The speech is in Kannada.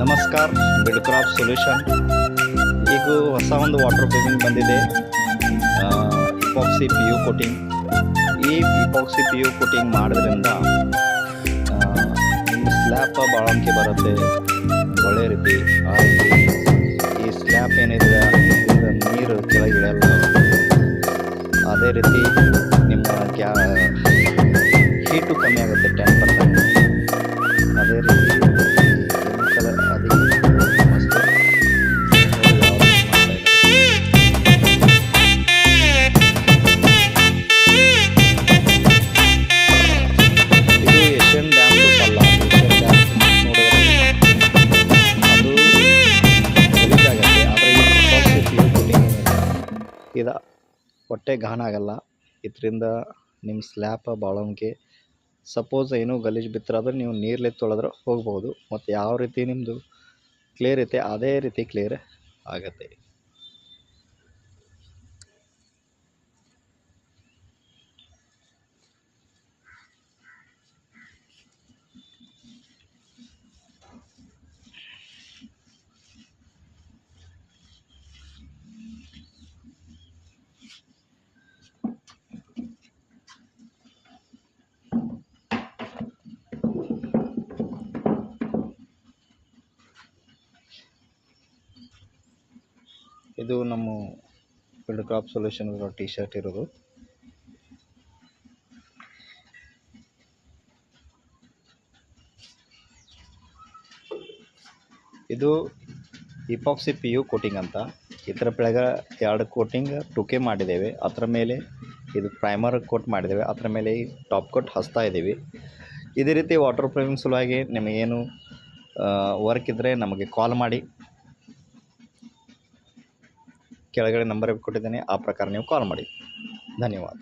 ನಮಸ್ಕಾರ, ಬಿಡ್ಕ್ರಾಫ್ಟ್ ಸೊಲ್ಯೂಷನ್. ಈಗ ಹೊಸ ಒಂದು ವಾಟರ್ ಪ್ರೂಫಿಂಗ್ ಬಂದಿದೆ, ಇಪಾಕ್ಸಿ ಪಿ ಯು ಕೋಟಿಂಗ್. ಈ ಇಪಾಕ್ಸಿ ಪಿ ಯು ಕೋಟಿಂಗ್ ಮಾಡೋದ್ರಿಂದ ನಿಮ್ಮ ಸ್ಲ್ಯಾಪ್ ಬಾಳಂಕೆ ಬರುತ್ತೆ ಒಳ್ಳೆ ರೀತಿ. ಆ ರೀತಿ ಈ ಸ್ಲ್ಯಾಪ್ ಏನಿದೆ ಇದರಿಂದ ನೀರು ಕೆಳಗೆ ಇಳಿಯಲ್ಲ. ಅದೇ ರೀತಿ ನಿಮ್ಮ ಹೀಟು ಕಮ್ಮಿ ಆಗುತ್ತೆ 10%. ಅದೇ ರೀತಿ ಕೆಮಿಕಲ್ ಅದು ಮಸ್ತ್ ಇದು ಏಷ್ಯನ್ ಡ್ಯಾಮ್ ಸೂಪ್ ಅಲ್ಲ. ಏಷ್ಯನ್ ಡ್ಯಾಮ್ ನೋಡಿದ್ರೆ ಅದು ಗಲೀಜಾಗತ್ತೆ. ಆದರೆ ಈ ಇಪಾಕ್ಸಿ ಪಿ ಯು ಕೋಟಿಂಗ್ ಇದು ಹೊಟ್ಟೆ ಘಾನ ಆಗಲ್ಲ. ಇದರಿಂದ ನಿಮ್ಮ ಸ್ಲ್ಯಾಪ್ ಬಾಳೋಂಗೆ ಸಪೋಸ್ ಏನೋ ಗಲೀಜು ಬಿತ್ತರಾದ್ರೆ ನೀವು ನೀರಲ್ಲಿ ತೊಳೆದ್ರೆ ಹೋಗ್ಬೋದು. ಮತ್ತು ಯಾವ ರೀತಿ ನಿಮ್ಮದು ಕ್ಲಿಯರ್ ಐತೆ ಅದೇ ರೀತಿ ಕ್ಲಿಯರ್ ಆಗತ್ತೆ. ಇದು ನಮ್ಮ ಬಿಡ್ಕ್ರಾಫ್ಟ್ ಸೊಲ್ಯೂಷನ್ ಟಿ ಶರ್ಟ್ ಇರೋದು. ಇದು ಇಪಾಕ್ಸಿ ಪಿ ಯು ಕೋಟಿಂಗ್ ಅಂತ. ಇದರ ಬೆಳಗ್ಗೆ 2 ಕೋಟಿಂಗ್ ಟುಕೆ ಮಾಡಿದ್ದೇವೆ. ಅದರ ಮೇಲೆ ಇದು ಪ್ರೈಮರ್ ಕೋಟ್ ಮಾಡಿದ್ದೇವೆ. ಅದರ ಮೇಲೆ ಈ ಟಾಪ್ ಕೋಟ್ ಹಚ್ತಾ ಇದ್ದೀವಿ. ಇದೇ ರೀತಿ ವಾಟರ್ ಪ್ರೂಫಿಂಗ್ ಸಲುವಾಗಿ ನಿಮಗೇನು ವರ್ಕ್ ಇದ್ದರೆ ನಮಗೆ ಕಾಲ್ ಮಾಡಿ. ಕೆಳಗಡೆ ನಂಬರ್ ಕೊಟ್ಟಿದ್ದೇನೆ, ಆ ಪ್ರಕಾರ ನೀವು ಕಾಲ್ ಮಾಡಿ. ಧನ್ಯವಾದ.